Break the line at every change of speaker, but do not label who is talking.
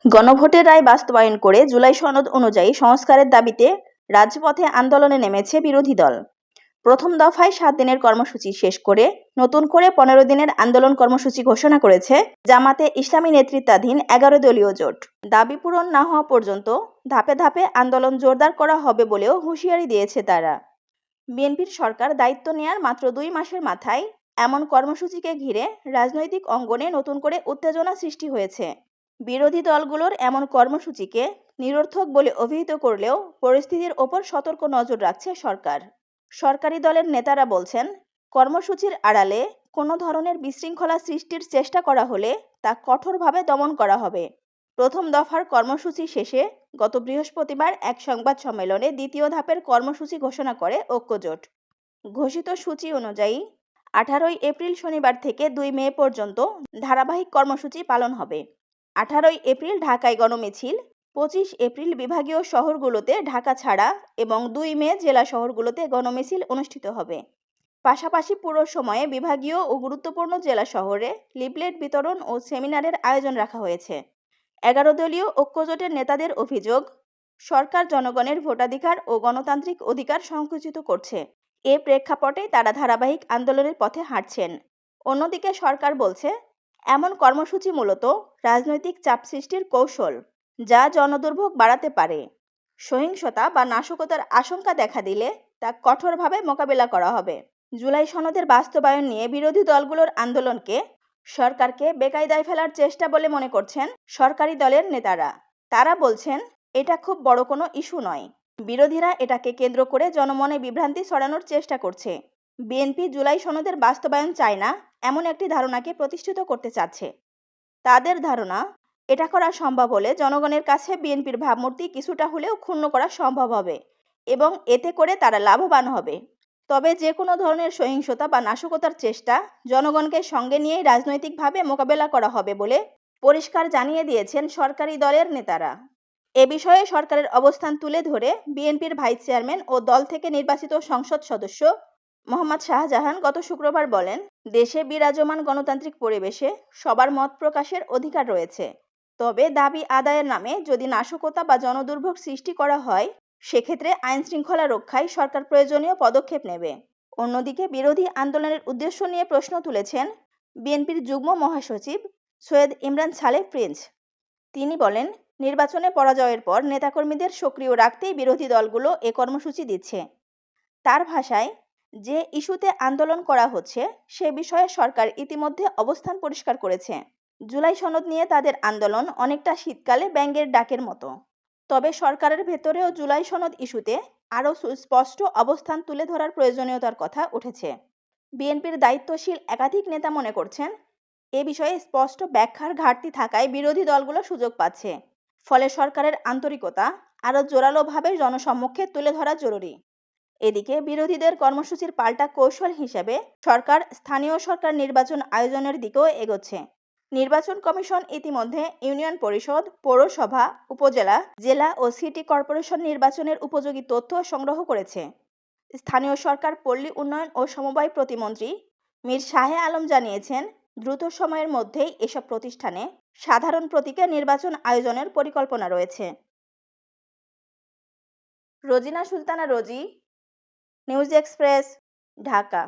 গণভোটের রায় বাস্তবায়ন করে জুলাই সনদ অনুযায়ী সংস্কারের দাবিতে রাজপথে আন্দোলনে নেমেছে বিরোধী দল। প্রথম দফায় 7 দিনের কর্মসূচি শেষ করে নতুন করে 15 দিনের আন্দোলন কর্মসূচি ঘোষণা করেছে জামাতে ইসলামী নেতৃত্বাধীন 11 দলীয় জোট। দাবি পূরণ না হওয়া পর্যন্ত ধাপে ধাপে আন্দোলন জোরদার করা হবে বলেও হুঁশিয়ারি দিয়েছে তারা। বিএনপির সরকার দায়িত্ব নেয়ার মাত্র 2 মাসের মাথায় এমন কর্মসূচিকে ঘিরে রাজনৈতিক অঙ্গনে নতুন করে উত্তেজনা সৃষ্টি হয়েছে। বিরোধী দলগুলোর এমন কর্মসূচিকে নিরর্থক বলে অভিহিত করলেও পরিস্থিতির ওপর সতর্ক নজর রাখছে সরকার। সরকারি দলের নেতারা বলছেন, কর্মসূচির আড়ালে কোনো ধরনের বিশৃঙ্খলা সৃষ্টির চেষ্টা করা হলে তা কঠোরভাবে দমন করা হবে। প্রথম দফার কর্মসূচি শেষে গত বৃহস্পতিবার এক সংবাদ সম্মেলনে দ্বিতীয় ধাপের কর্মসূচি ঘোষণা করে ঐক্যজোট। ঘোষিত সূচি অনুযায়ী 18 এপ্রিল শনিবার থেকে 2 মে পর্যন্ত ধারাবাহিক কর্মসূচি পালন হবে। 18 এপ্রিল ঢাকায় গণমিছিল, 25 এপ্রিল বিভাগীয় শহরগুলোতে ঢাকা ছাড়া এবং 2 মে জেলা শহরগুলোতে গণমিছিল অনুষ্ঠিত হবে। পাশাপাশি পুরো সময়ে বিভাগীয় ও গুরুত্বপূর্ণ জেলা শহরে লিফলেট বিতরণ ও সেমিনারের আয়োজন রাখা হয়েছে। 11 দলীয় ঐক্যজোটের নেতাদের অভিযোগ, সরকার জনগণের ভোটাধিকার ও গণতান্ত্রিক অধিকার সংকুচিত করছে। এ প্রেক্ষাপটে তারা ধারাবাহিক আন্দোলনের পথে হাঁটছেন। অন্যদিকে সরকার বলছে, এমন কর্মসূচি মূলত রাজনৈতিক চাপ সৃষ্টির কৌশল, যা জনদুর্ভোগ বাড়াতে পারে। সহিংসতা বা নাশকতার আশঙ্কা দেখা দিলে তা কঠোরভাবে মোকাবেলা করা হবে। জুলাই সনদের বাস্তবায়ন নিয়ে বিরোধী দলগুলোর আন্দোলনকে সরকারকে বেকায়দায় ফেলার চেষ্টা বলে মনে করছেন সরকারি দলের নেতারা। তারা বলছেন, এটা খুব বড় কোনো ইস্যু নয়। বিরোধীরা এটাকে কেন্দ্র করে জনমনে বিভ্রান্তি ছড়ানোর চেষ্টা করছে। বিএনপি জুলাই সনদের বাস্তবায়ন চায় না এমন একটি ধারণাকে প্রতিষ্ঠিত করতে চাচ্ছে। তাদের ধারণা, এটা করা সম্ভব হলে জনগণের কাছে বিএনপির ভাবমূর্তি কিছুটা হলেও ক্ষুণ্ণ করা সম্ভব হবে এবং এতে করে তারা লাভবান হবে। তবে যে কোনো ধরনের সহিংসতা বা নাশকতার চেষ্টা জনগণকে সঙ্গে নিয়েই রাজনৈতিকভাবে মোকাবেলা করা হবে বলে পরিষ্কার জানিয়ে দিয়েছেন সরকারি দলের নেতারা। এ বিষয়ে সরকারের অবস্থান তুলে ধরে বিএনপির ভাইস চেয়ারম্যান ও দল থেকে নির্বাচিত সংসদ সদস্য মোহাম্মদ শাহজাহান গত শুক্রবার বলেন, দেশে বিরাজমান গণতান্ত্রিক পরিবেশে সবার মত প্রকাশের অধিকার রয়েছে। তবে দাবি আদায়ের নামে যদি নাশকতা বা জনদুর্ভোগ সৃষ্টি করা হয়, সেক্ষেত্রে আইন শৃঙ্খলা রক্ষায় সরকার প্রয়োজনীয় পদক্ষেপ নেবে। অন্যদিকে বিরোধী আন্দোলনের উদ্দেশ্য নিয়ে প্রশ্ন তুলেছেন বিএনপির যুগ্ম মহাসচিব সৈয়দ ইমরান সালেহ প্রিন্স। তিনি বলেন, নির্বাচনে পরাজয়ের পর নেতাকর্মীদের সক্রিয় রাখতেই বিরোধী দলগুলো এ কর্মসূচি দিচ্ছে। তার ভাষায়, যে ইস্যুতে আন্দোলন করা হচ্ছে সে বিষয়ে সরকার ইতিমধ্যে অবস্থান পরিষ্কার করেছে। জুলাই সনদ নিয়ে তাদের আন্দোলন অনেকটা শীতকালে ব্যাঙের ডাকের মতো। তবে সরকারের ভেতরেও জুলাই সনদ ইস্যুতে আরও সুস্পষ্ট অবস্থান তুলে ধরার প্রয়োজনীয়তার কথা উঠেছে। বিএনপির দায়িত্বশীল একাধিক নেতা মনে করছেন, এ বিষয়ে স্পষ্ট ব্যাখ্যার ঘাটতি থাকায় বিরোধী দলগুলো সুযোগ পাচ্ছে। ফলে সরকারের আন্তরিকতা আরও জোরালোভাবে জনসম্মুখে তুলে ধরা জরুরি। এদিকে বিরোধীদের কর্মসূচির পাল্টা কৌশল হিসেবে সরকার স্থানীয় সরকার নির্বাচন আয়োজনের দিকেও এগোচ্ছে। নির্বাচন কমিশন ইতিমধ্যে ইউনিয়ন পরিষদ, পৌরসভা, উপজেলা, জেলা ও সিটি কর্পোরেশন নির্বাচনের উপযোগী তথ্য সংগ্রহ করেছে। স্থানীয় সরকার, পল্লী উন্নয়ন ও সমবায় প্রতিমন্ত্রী মীর শাহে আলম জানিয়েছেন, দ্রুত সময়ের মধ্যেই এসব প্রতিষ্ঠানে সাধারণ প্রতীকে নির্বাচন আয়োজনের পরিকল্পনা রয়েছে। রোজিনা সুলতানা রোজি, নিউজ এক্সপ্রেস, ঢাকা।